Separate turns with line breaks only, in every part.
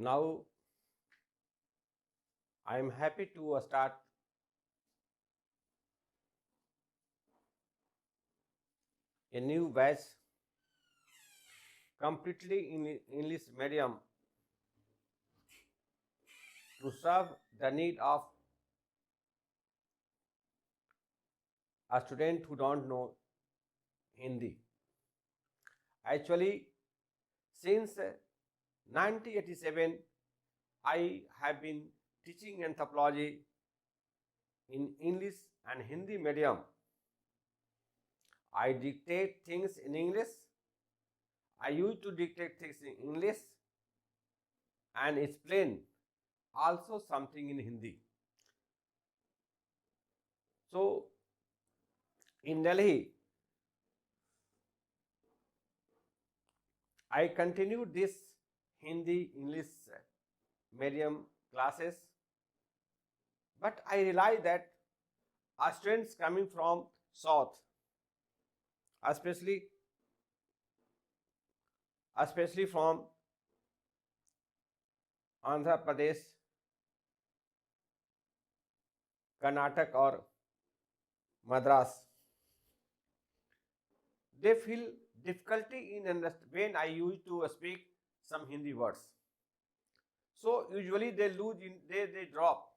Now I am happy to start a new batch completely in English medium to serve the need of a student who don't know Hindi. Actually, since 1987, I have been teaching anthropology in English and Hindi medium. I dictate things in English. I used to dictate things in English and explain also something in Hindi. So, in Delhi, I continued this Hindi English medium classes, but I realized that our students coming from south, especially from Andhra Pradesh, Karnataka or Madras, they feel difficulty in when I used to speak some Hindi words. So usually they they drop,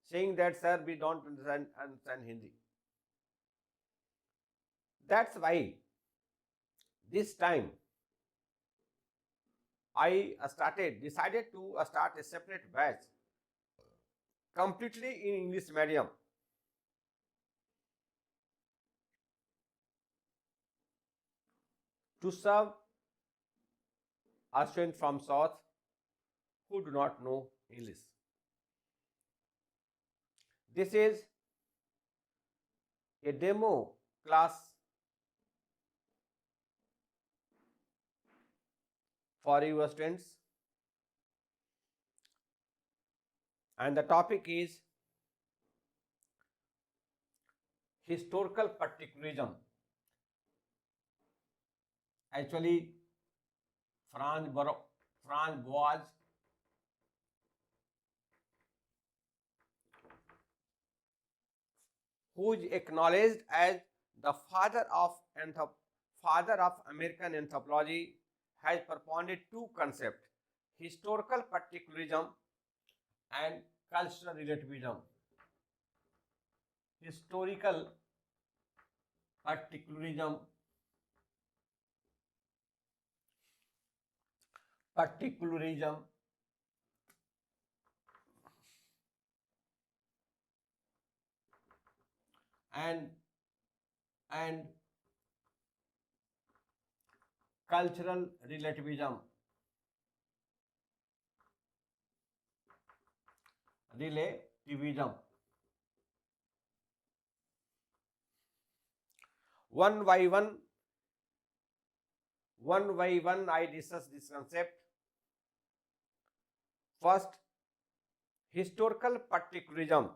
saying that sir, we don't understand Hindi. That's why this time I decided to start a separate batch completely in English medium. To serve a student from south who do not know English. This is a demo class for your students, and the topic is historical particularism. Actually, Franz Boas who is acknowledged as the father of American anthropology, has propounded two concepts: historical particularism and cultural relativism. Historical particularism, and cultural relativism. One by one, I discuss this concept. First, historical particularism.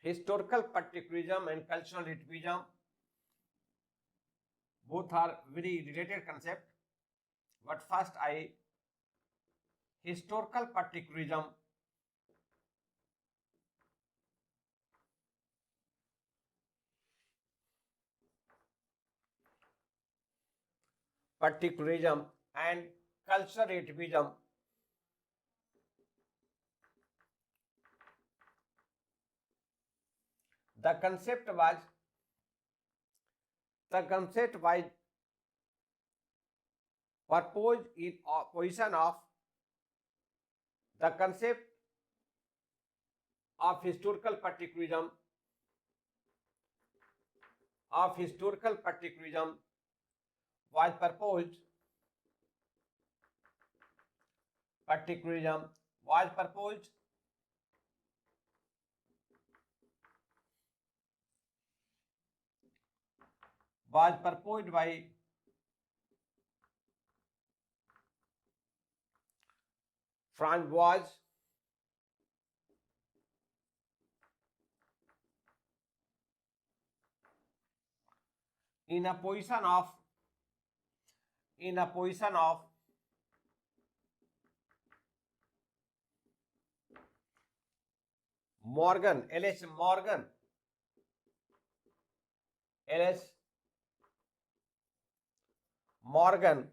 Historical particularism and cultural relativism both are very related concept. But first, historical particularism and cultural relativism. The concept was proposed in opposition of the concept of historical particularism was proposed by Franz Boas in a position of in a position of Morgan, L.H. Morgan, L.H. Morgan,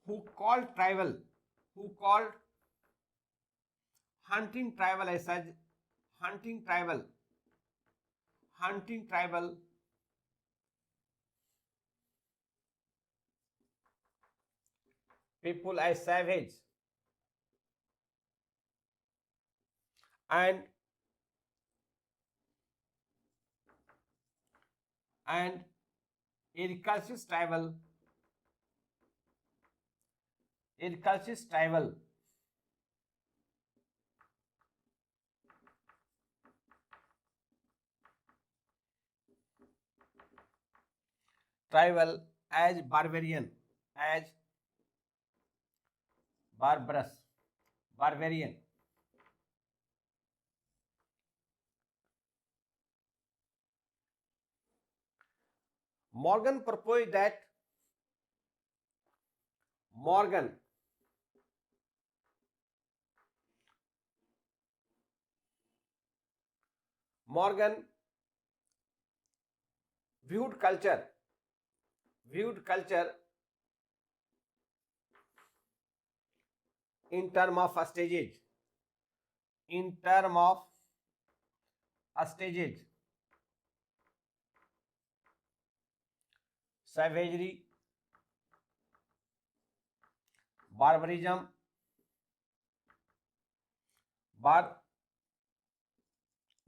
who called tribal, who called hunting tribal as such, hunting tribal, hunting tribal people as savage, and and recursive tribal, recursive tribal tribal as barbarian, as barbarous, barbarian. Morgan proposed that Morgan Morgan viewed culture, viewed culture in term of stages, in term of stages, savagery, barbarism,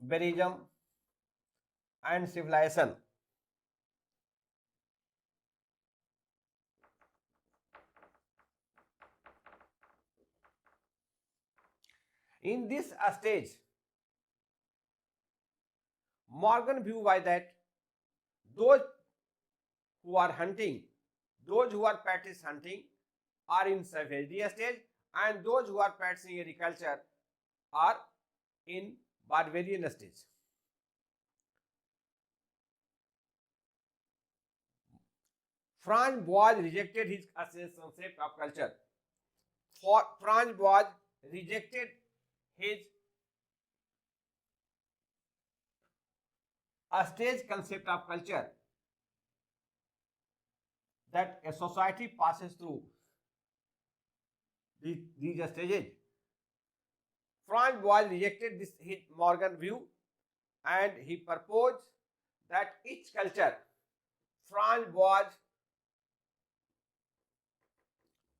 barbarism, and civilization. In this stage, Morgan view by that those who are hunting, those who are practice hunting are in savagery stage, and those who are practicing agriculture are in barbarian stage. Franz Boas rejected his concept of culture. For Franz Boas rejected his stage concept of culture, that a society passes through these stages. Franz Boas rejected this his Morgan view, and he proposed that each culture, Franz Boas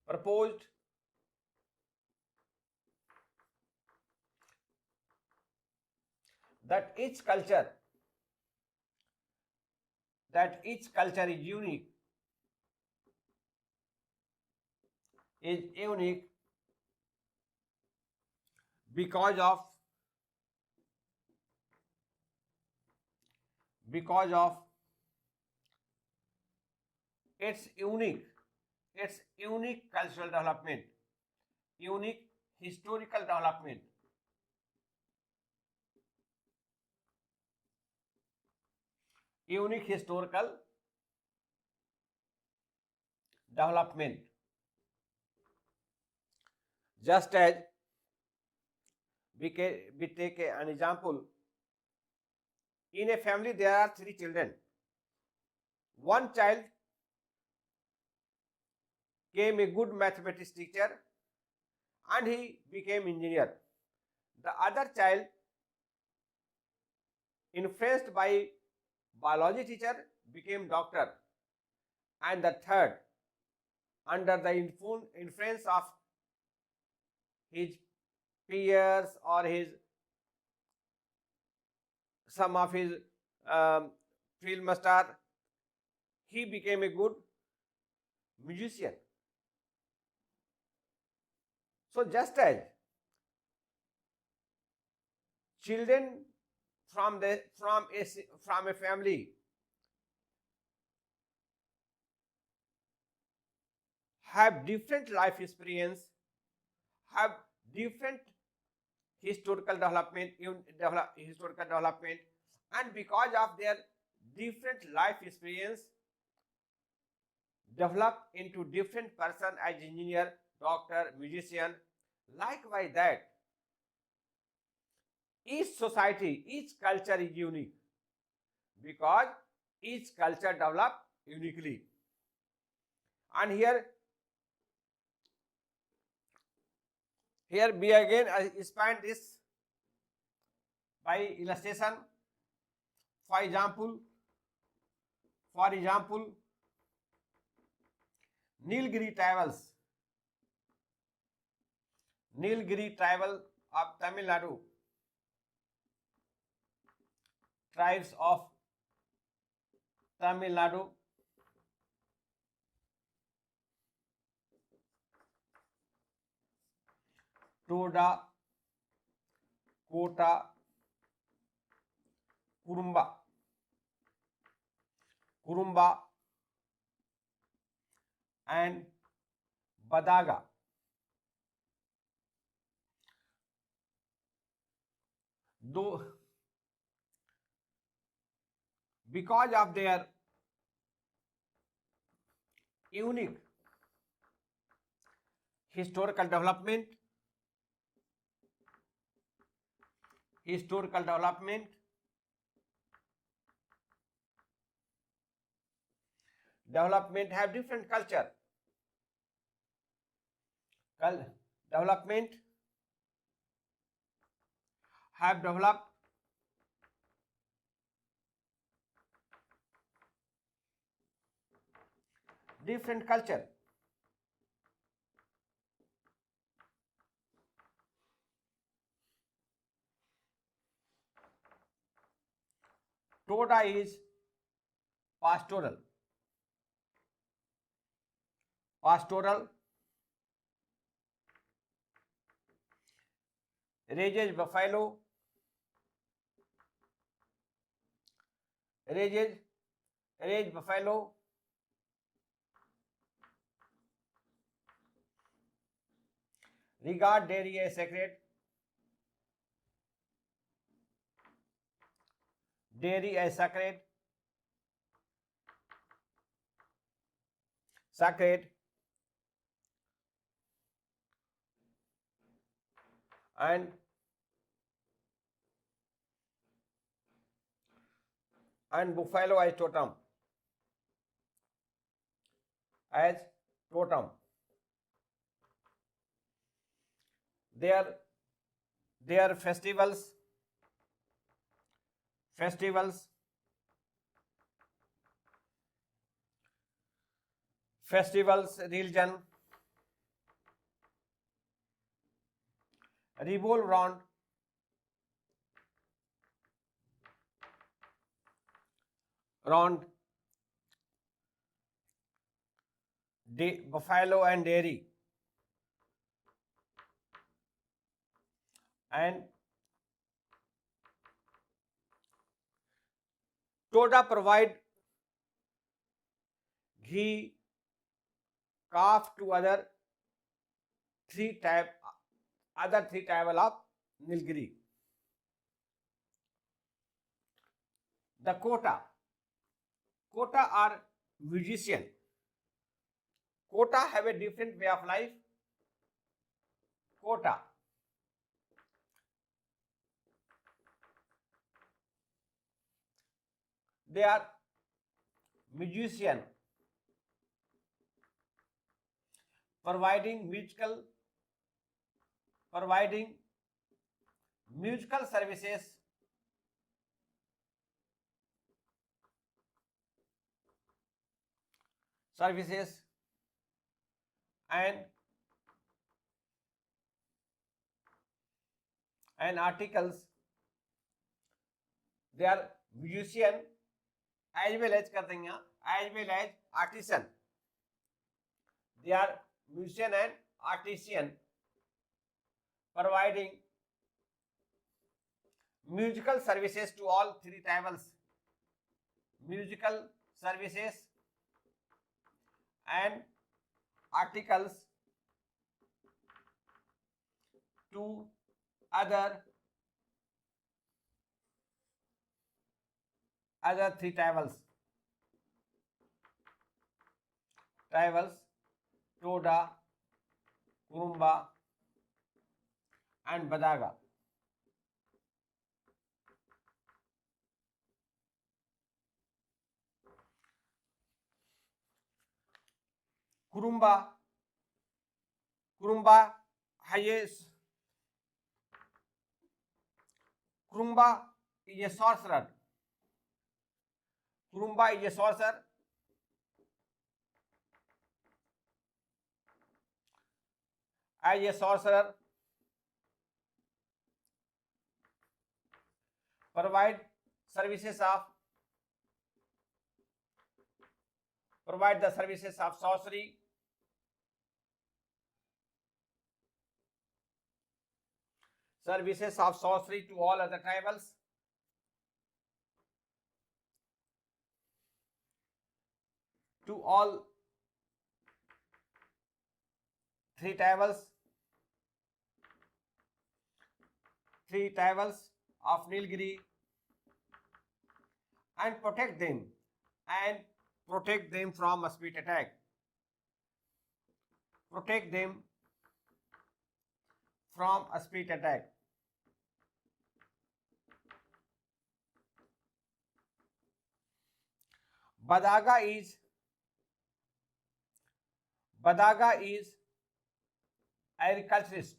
proposed that each culture is unique, because of its unique cultural development, unique historical development, unique historical development. Just as we take an example, in a family there are 3 children. One child became a good mathematics teacher and he became engineer. The other child, influenced by biology teacher, became doctor, and the third, under the influence of his peers or some of his film star, he became a good musician. So just as children from a family have different life experience, have different historical development, and because of their different life experience, develop into different person as engineer, doctor, musician. Likewise that each society, each culture is unique because each culture develop uniquely. And here we again expand this by illustration. For example, Nilgiri tribal of Tamil Nadu, tribes of Tamil Nadu, Toda, Kota, Kurumba and Badaga. Though because of their unique historical development, have different culture, have developed different culture. Toda is pastoral, raises buffalo, regard dairy as sacred, and buffalo as totem, Their festivals, religion revolve around buffalo and dairy, and Toda provide ghee, calf to other three tribal of Nilgiri. The Kota are musician. Kota have a different way of life. They are musician, providing musical services and articles. They are musician as well as artisan. They are musician and artisan, providing musical services to all three tribals. Musical services and articles to other three tribals, Toda, Kurumba and Badaga. Kurumba has Kurumba is a sorcerer. Kurumba is a sorcerer. As a sorcerer, provide the services of sorcery, to all other tribals. To all three tribals of Nilgiri, and protect them from a speed attack. Badaga is agriculturist,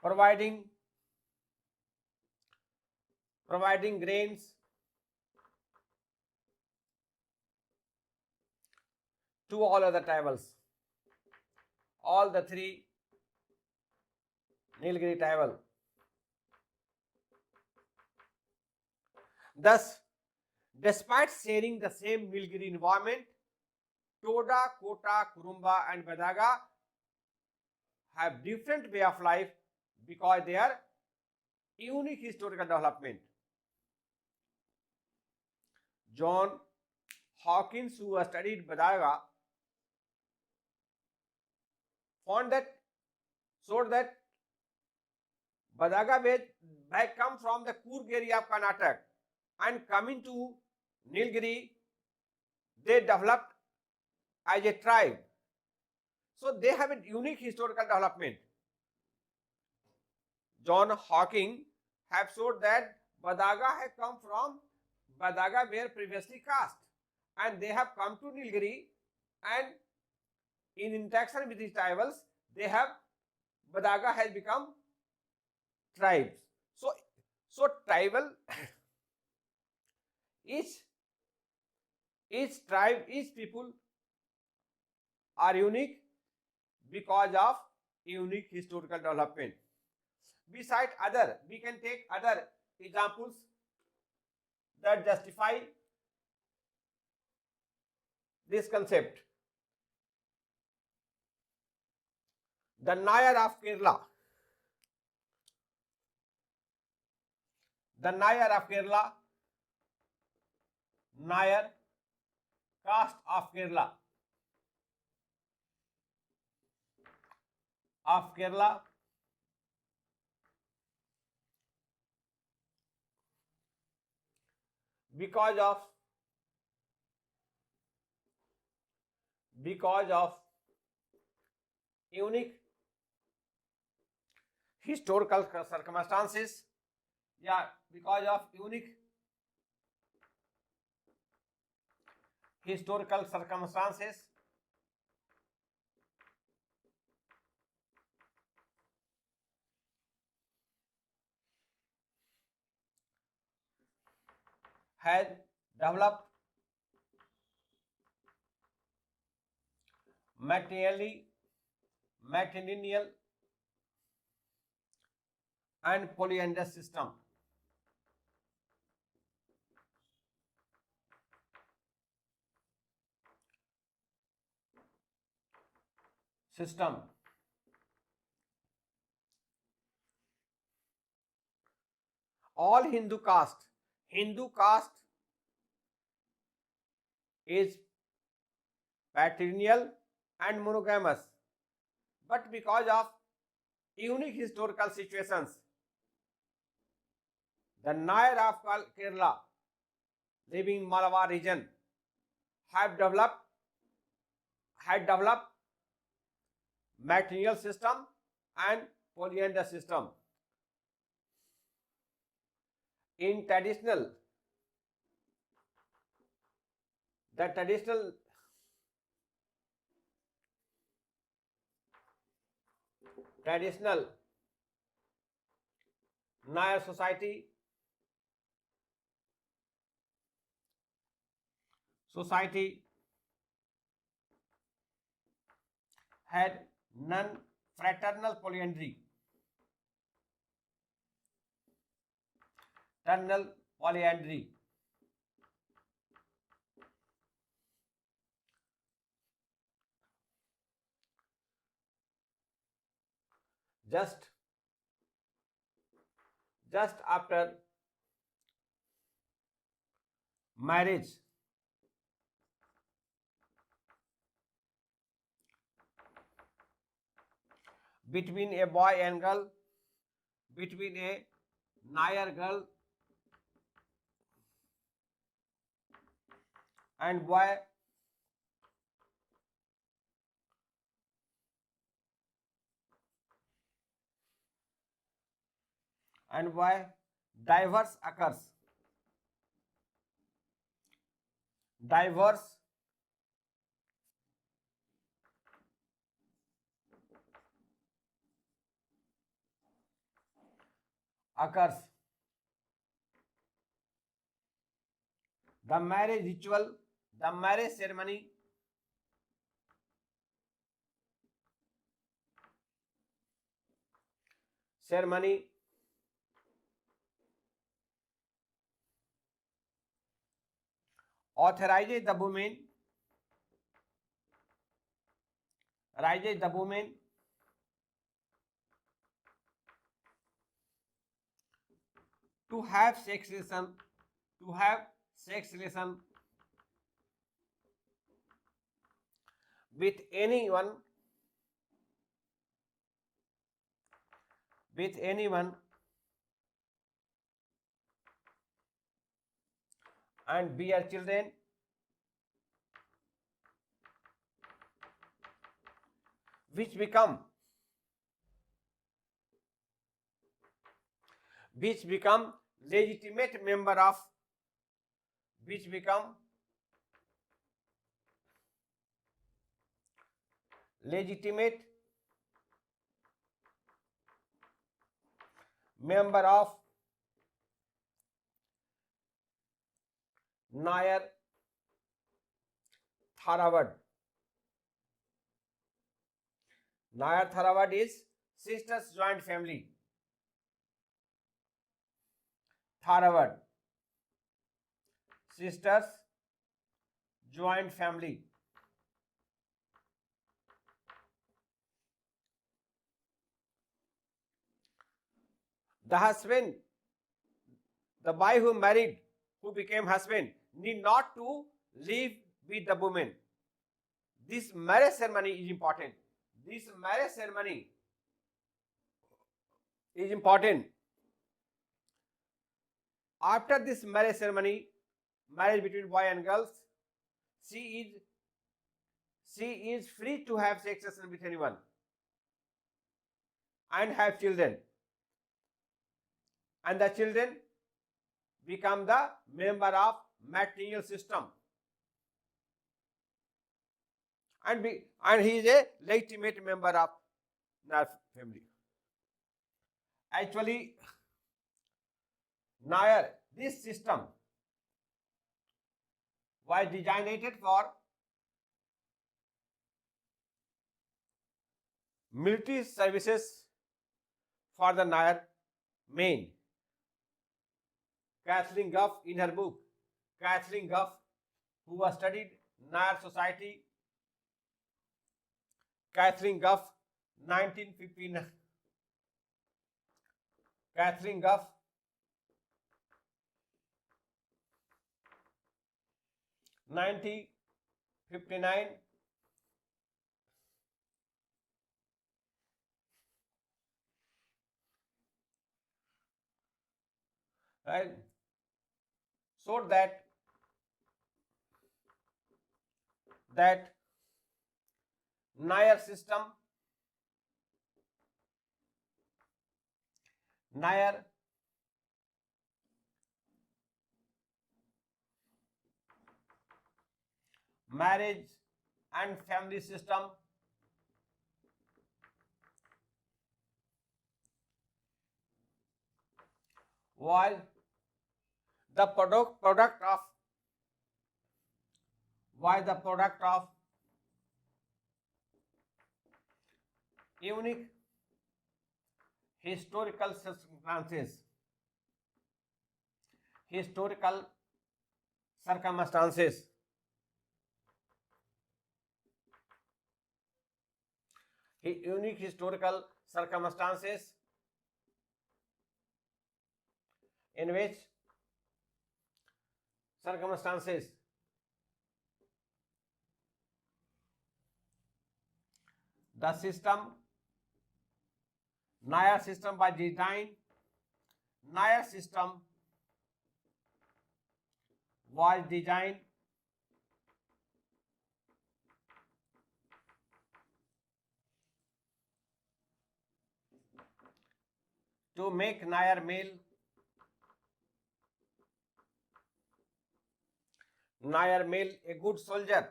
providing grains to all other tribals, all the three Nilgiri tribal. Thus, despite sharing the same Nilgiri environment, Toda, Kota, Kurumba and Badaga have different way of life because they are unique historical development. John Hawkins, who has studied Badaga, showed that Badaga had come from the Coorg area of Karnataka, and coming to Nilgiri, they developed as a tribe. So they have a unique historical development. John Hawking have showed that Badaga had come from Badaga were previously caste, and they have come to Nilgiri, and in interaction with these tribals, Badaga has become tribes. So tribal each tribe, each people are unique because of unique historical development. Besides other, we can take other examples that justify this concept. The Nayar of Kerala. Nayar, caste of Kerala. Because of unique historical circumstances, has developed matrilineal and polyandrous system. All Hindu caste is patrilineal and monogamous. but because of unique historical situations, the Nair of Kerala, living in Malabar region, had developed matrilineal system and polyandrous system. In traditional Nair society had non-fraternal polyandry. Just after marriage, between a boy and girl, between a Nair girl and boy, divorce occurs. Divorce occurs. The marriage ritual, the marriage ceremony authorizes the women to have sex relation with anyone and bear children which become legitimate member of Nair Tharawad. Nair Tharawad is sisters joint family. Tharawad, sisters joint family. The husband, the boy who married, who became husband, need not to live with the woman. This marriage ceremony is important. After this marriage ceremony, marriage between boy and girls, she is free to have sex with anyone and have children, and the children become the member of matrilineal system, and he is a legitimate member of Nair family. Actually, Nair, this system was designated for military services for the Nair men. Kathleen Gough, in her book, who has studied Nair society, Kathleen Gough, 1959. Kathleen Gough, 1959, right? So that Nair system, Nair marriage and family system was the product of unique historical circumstances, historical circumstances, unique historical circumstances in which circumstances the system, Nair system by design, Nair system was designed to make Nair male a good soldier,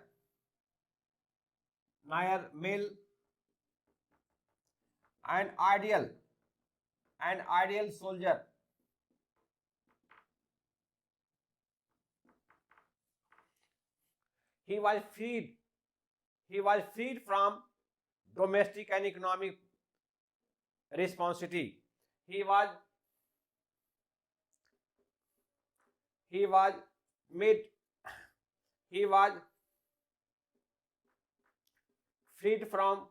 Nair male an ideal soldier. He was freed from domestic and economic responsibility. He was freed from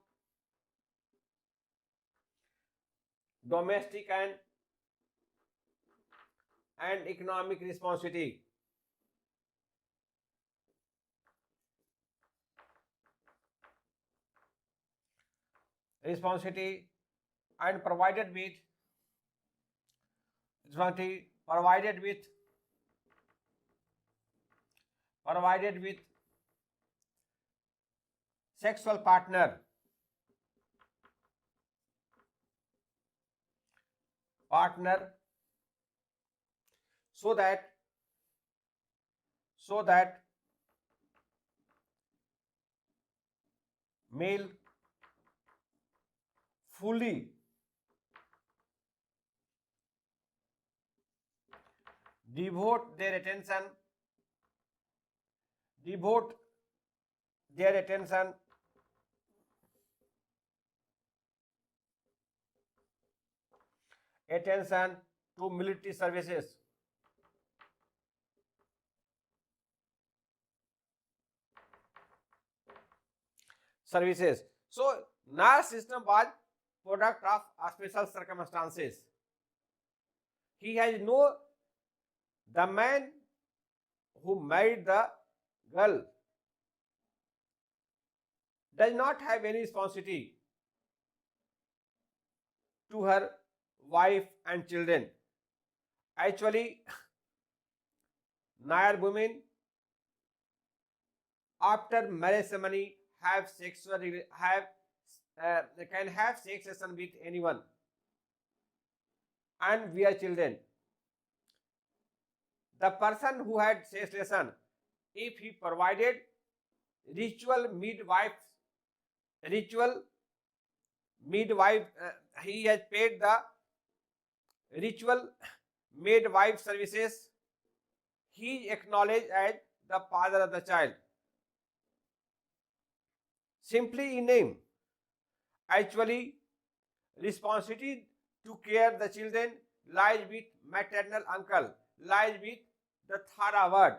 domestic and economic responsibility. And provided with sexual partner so that male fully devote their attention to military services. So Nair system was product of special circumstances. The man who married the girl does not have any responsibility to her wife and children. Actually, Nair women after marriage ceremony can have sex relation with anyone and bear children. The person who had sex relation, if he provided ritual midwife, he has paid the ritual midwife services, he is acknowledged as the father of the child. Simply in name. Actually, responsibility to care the children lies with maternal uncle, lies with the Thara word.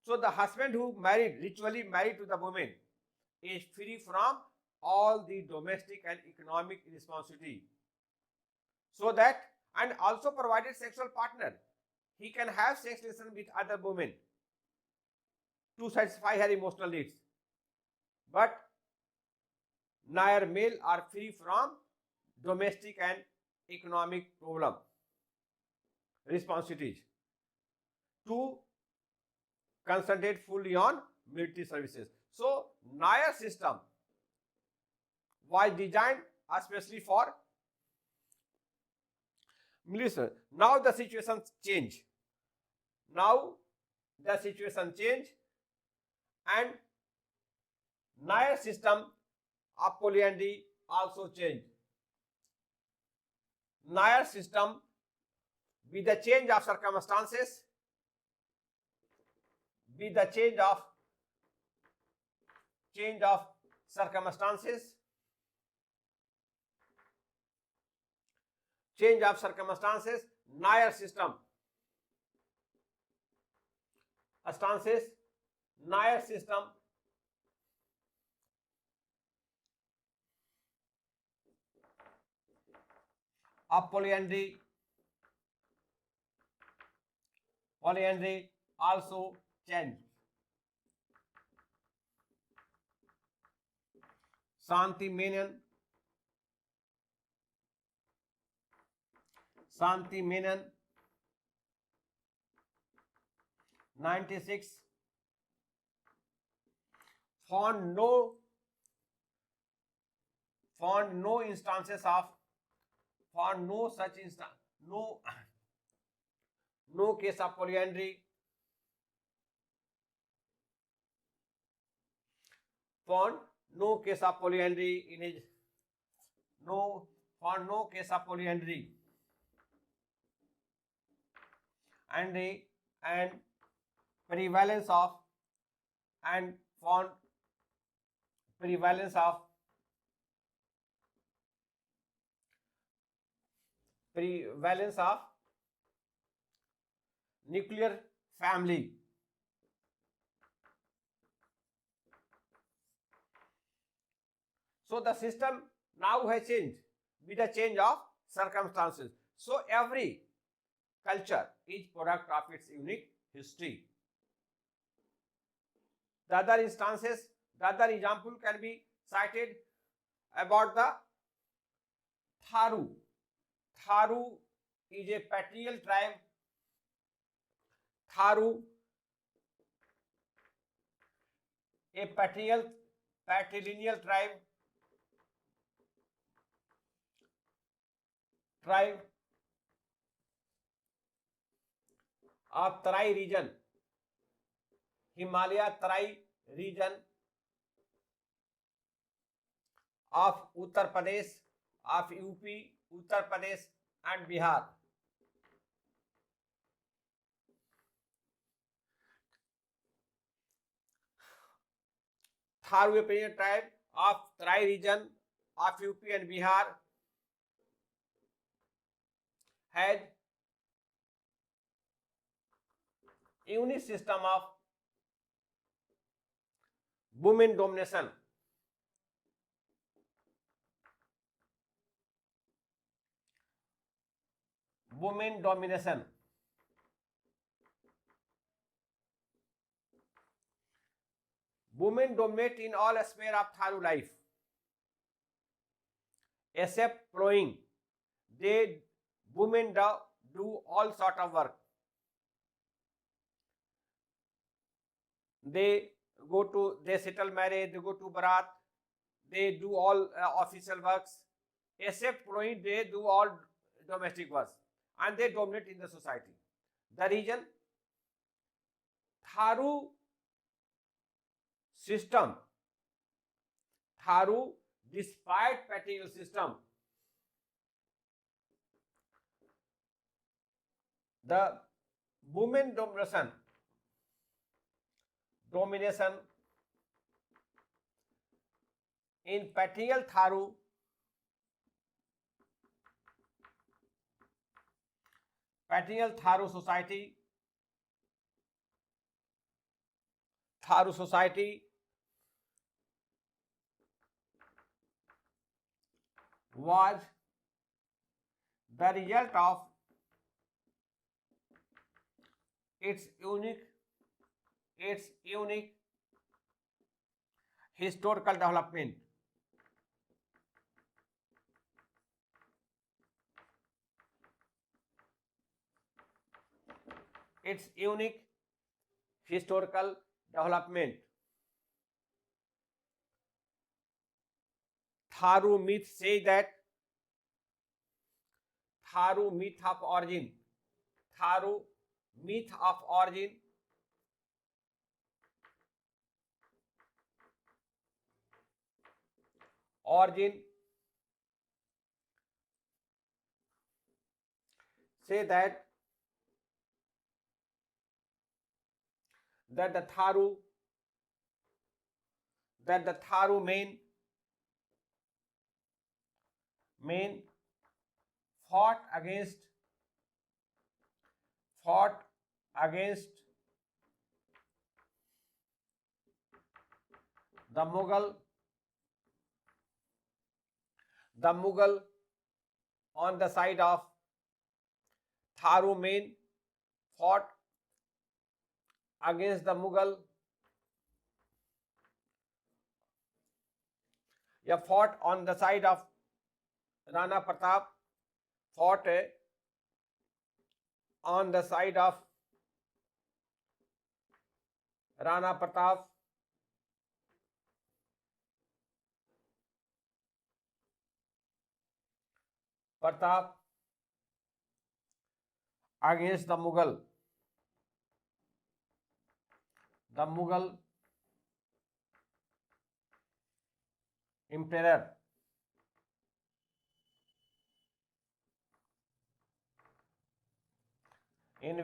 So the husband who ritually married to the woman is free from all the domestic and economic responsibility. So that, and also provided sexual partner. He can have sex relation with other women to satisfy her emotional needs. But Nair male are free from domestic and economic problem. responsibilities to concentrate fully on military services. So Nair system was designed especially for military. Now the situation change. Now the situation change, and Nair system of polyandry also changed. Nair system, with the change of circumstances, with the change of circumstances, Nair system of polyandry also changed. Shanti Menon 96 found no case of polyandry, in his found no case of polyandry and prevalence of nuclear family. So the system now has changed with the change of circumstances. So every culture is product of its unique history. The other example can be cited about the Tharu. Tharu is a patrilineal tribe. Tharu, a patrilineal tribe of Tarai region, Himalaya Tarai region of Uttar Pradesh, of UP, Uttar Pradesh and Bihar. Tharu, a patrilineal tribe of Tarai region of UP and Bihar, had unique system of women domination. Women dominate in all aspects of Tharu life, except plowing. Women do all sort of work. They settle marriage, they go to Bharat, they do all official works, except plowing, they do all domestic works, and they dominate in the society. The reason Tharu system, despite patrilineal system, the women domination in patrilineal Tharu society was the result of its unique historical development. its unique historical development. Tharu myth says that Tharu myth of origin. Tharu myth of origin say that the Tharu main fought against the Mughal on the side of Tharu main fought against the Mughal. Fought on the side of Rana Pratap, fought on the side of Rana Pratap against the Mughal emperor. In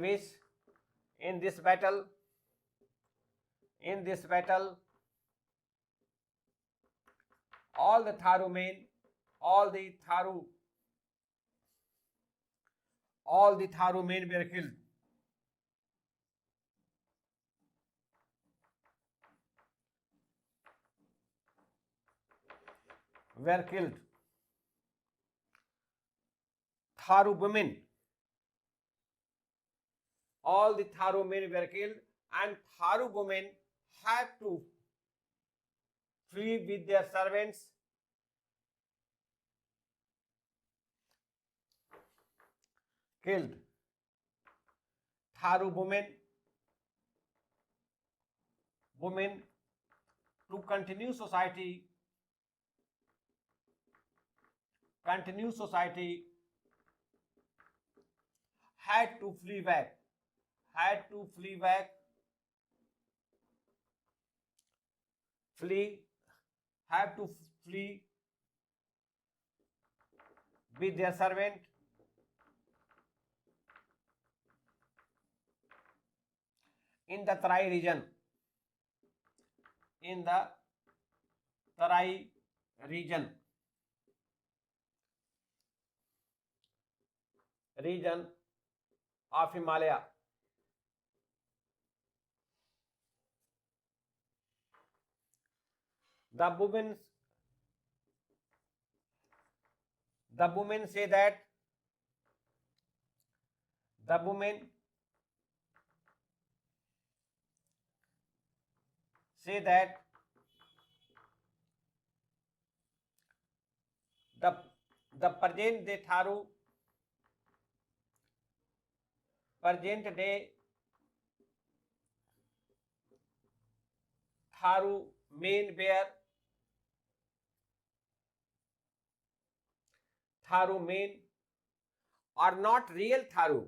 this battle, all the Tharu men were killed. Tharu women, all the Tharu men were killed, and Tharu women had to flee with their servants. Killed. Tharu women to continue society had to flee back. Have to flee with their servant. In the Tarai region. Region of Himalaya. The women say that the present day Tharu men were are not real Tharu,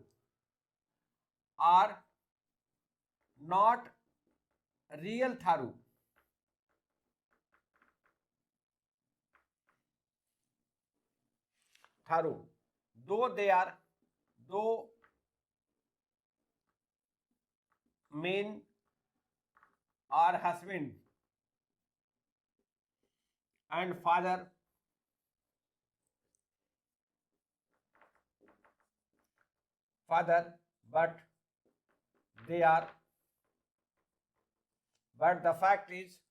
though men are husband and father, but the fact is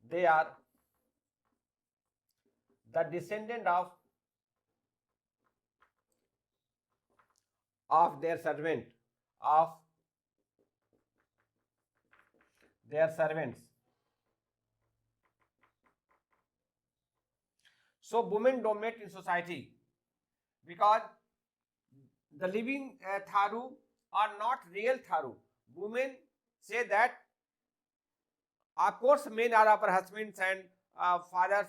they are the descendant of their servants. So women dominate in society because the living Tharu are not real Tharu. Women say that, of course, men are our husbands and fathers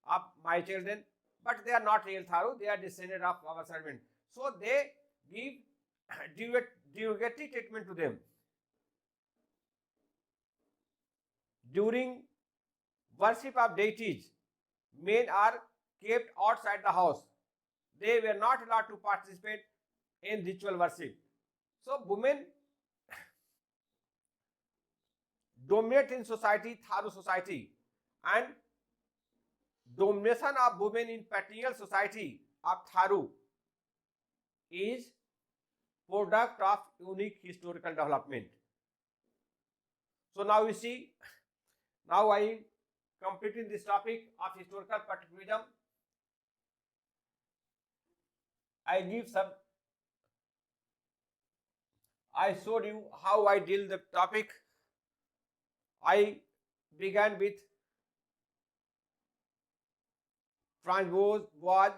of my children, but they are not real Tharu. They are descended of our servant. So they give derogatory treatment to them. During worship of deities, men are kept outside the house. They were not allowed to participate in ritual worship. So women dominate in society, Tharu society, and domination of women in patriarchal society of Tharu is product of unique historical development. So now you see, now I am completing this topic of historical particularism. I showed you how I deal the topic. I began with Franz Boas,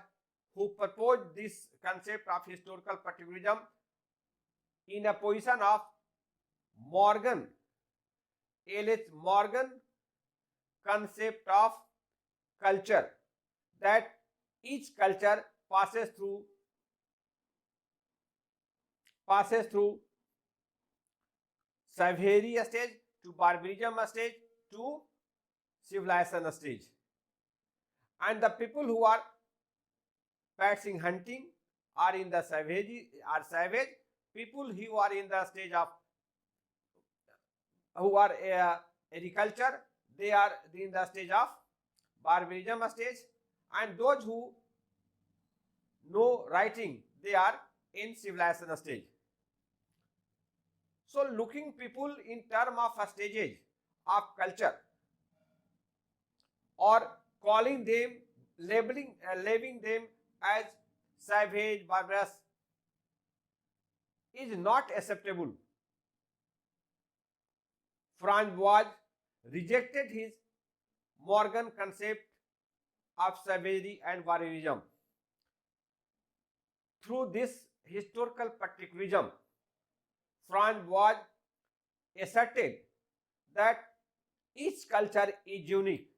who proposed this concept of historical particularism in a position of Morgan, L.H. Morgan concept of culture, that each culture passes through savagery stage to barbarism stage to civilization stage, and the people who are practicing hunting are in the savage. People who are in the stage of who are agriculture, they are in the stage of barbarism stage, and those who know writing, they are in civilization stage. So looking people in term of stages of culture, or calling them, labeling them as savage, barbarous, is not acceptable. Franz Boas rejected his Morgan concept of savagery and barbarism. Through this historical particularism, Franz Boas asserted that each culture is unique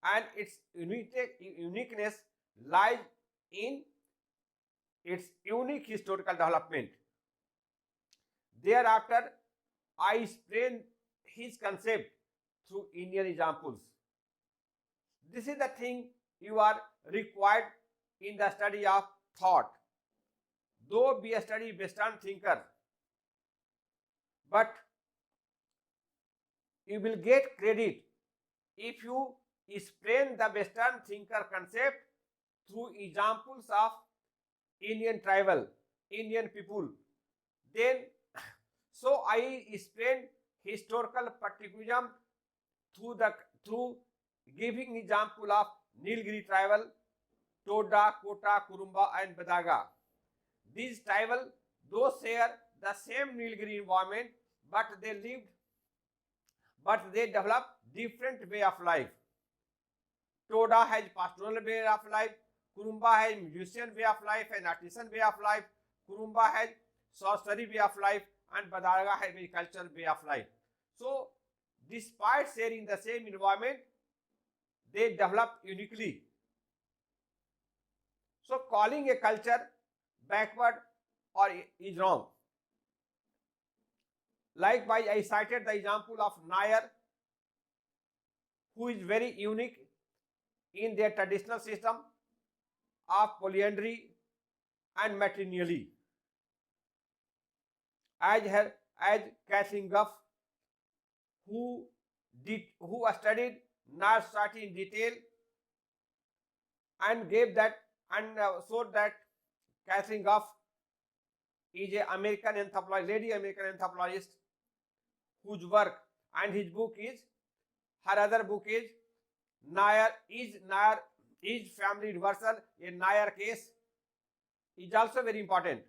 and its uniqueness lies in its unique historical development. Thereafter, I explained his concept through Indian examples. This is the thing you are required in the study of thought. Though be a study Western thinker, but you will get credit if you explain the Western thinker concept through examples of Indian tribal, Indian people. Then, so I explained historical particularism through giving example of Nilgiri tribal, Toda, Kota, Kurumba, and Badaga. These tribal, those share the same Nilgiri environment, but they develop different way of life. Toda has pastoral way of life, Kurumba has musician way of life and artisan way of life, Kurumba has sorcery way of life, and Badaga has agricultural way of life. So, despite sharing the same environment, they develop uniquely. So, calling a culture backward or is wrong. Likewise, I cited the example of Nair, who is very unique in their traditional system of polyandry and matrimony. As Catherine Gough, who studied Nair society in detail and showed that Catherine Gough is a lady American anthropologist, whose work and her other book is Nair is family reversal, a Nair case, is also very important.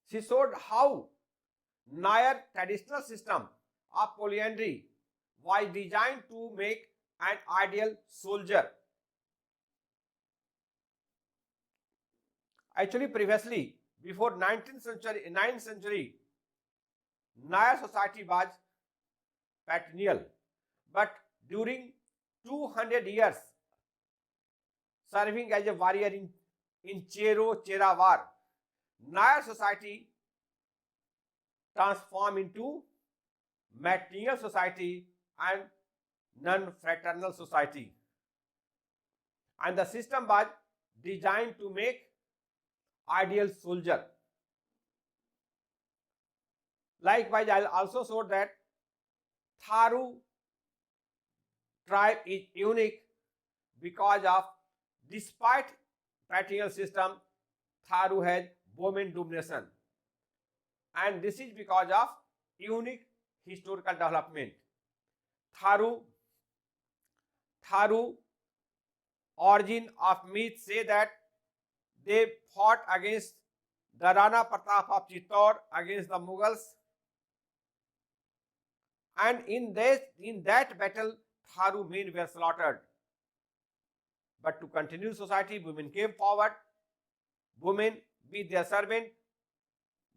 She showed how Nair traditional system of polyandry was designed to make an ideal soldier. Actually, previously, before 9th century, Naya society was patrilineal, but during 200 years serving as a warrior in Chera war, Naya society transformed into matrilineal society and non-fraternal society. And the system was designed to make ideal soldier. Likewise, I also showed that Tharu tribe is unique because of, despite patrilineal system, Tharu has women domination, and this is because of unique historical development. Tharu origin of myth say that they fought against the Rana Pratap of Chittor against the Mughals, and in that battle Tharu men were slaughtered. But to continue society, women came forward. Women with their servant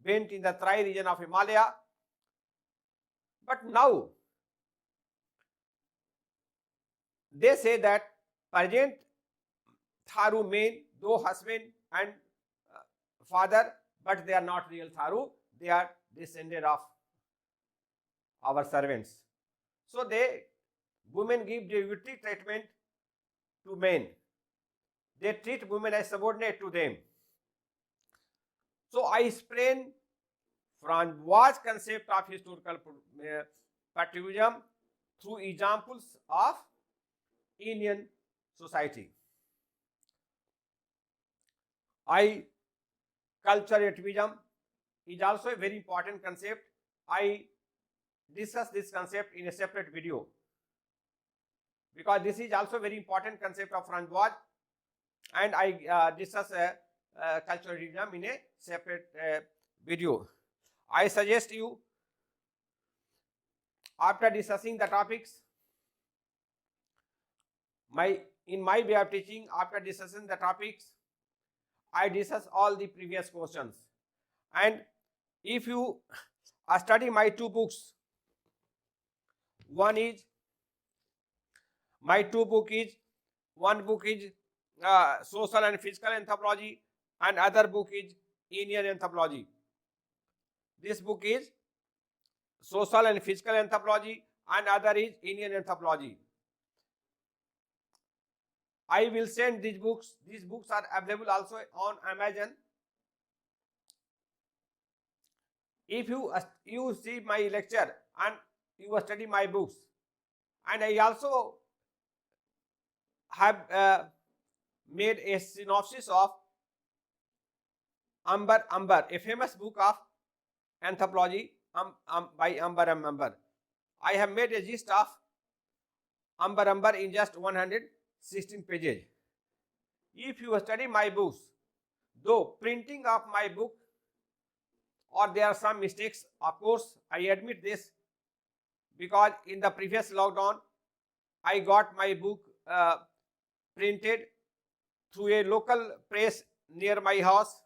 went in the Trai region of Himalaya. But now they say that present Tharu men, though husband and father, but they are not real Tharu. They are descended of our servants. So women give derivative treatment to men. They treat women as subordinate to them. So I explain Francois' concept of historical patriotism through examples of Indian society. Culture activism is also a very important concept. I discuss this concept in a separate video because this is also a very important concept of Francois, and I discuss cultural activism in a separate video. I suggest you, after discussing the topics, in my way of teaching, after discussing the topics, I discuss all the previous questions. And if you study my two books, one book is Social and Physical Anthropology, and other book is Indian Anthropology. This book is Social and Physical Anthropology, and other is Indian Anthropology. I will send these books. These books are available also on Amazon. If you see my lecture and you study my books, and I also have made a synopsis of Ambar, a famous book of anthropology by Ambar. I have made a gist of Ambar in just 116 pages. If you study my books, though printing of my book, or there are some mistakes, of course, I admit this, because in the previous lockdown, I got my book printed through a local press near my house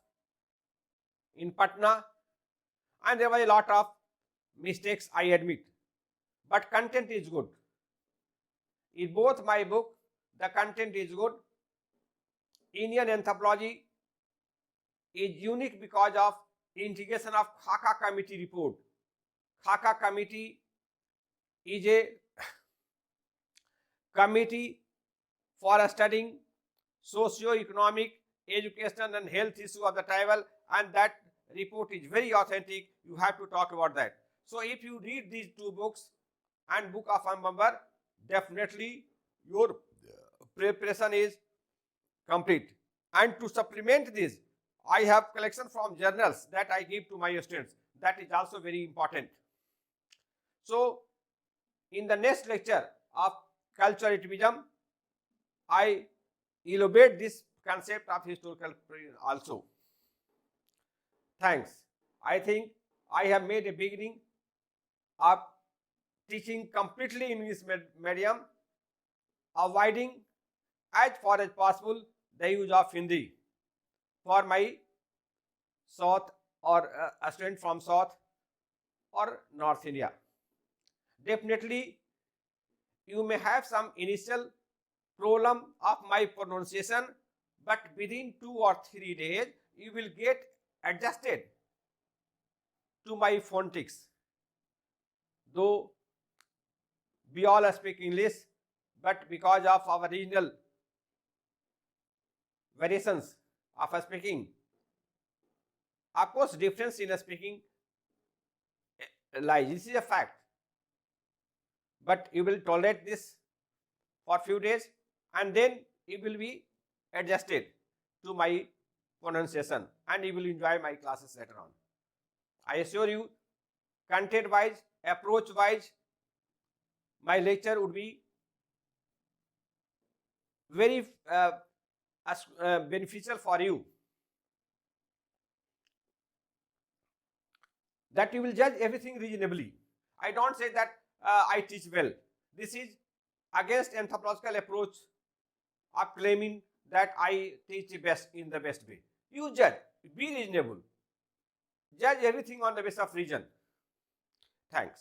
in Patna, and there was a lot of mistakes, I admit, but content is good. In both my book, the content is good. Indian Anthropology is unique because of integration of XAXA committee report. XAXA committee is a committee for studying socio-economic, education and health issue of the tribal, and that report is very authentic. You have to talk about that. So if you read these two books and book of Ambar, definitely your preparation is complete. And to supplement this, I have collection from journals that I give to my students. That is also very important. So in the next lecture of cultural activism, I elaborate this concept of historical also. Thanks. I think I have made a beginning of teaching completely English medium, avoiding as far as possible the use of Hindi for my South or a student from South or North India. Definitely, you may have some initial problem of my pronunciation, but within 2 or 3 days, you will get adjusted to my phonetics. Though we all speak English, but because of our regional variations of speaking, of course, difference in speaking lies. This is a fact. But you will tolerate this for few days, and then you will be adjusted to my pronunciation, and you will enjoy my classes later on. I assure you, content wise, approach wise, my lecture would be very beneficial for you, that you will judge everything reasonably. I don't say that I teach well. This is against anthropological approach of claiming that I teach best in the best way. You judge, be reasonable. Judge everything on the basis of reason. Thanks.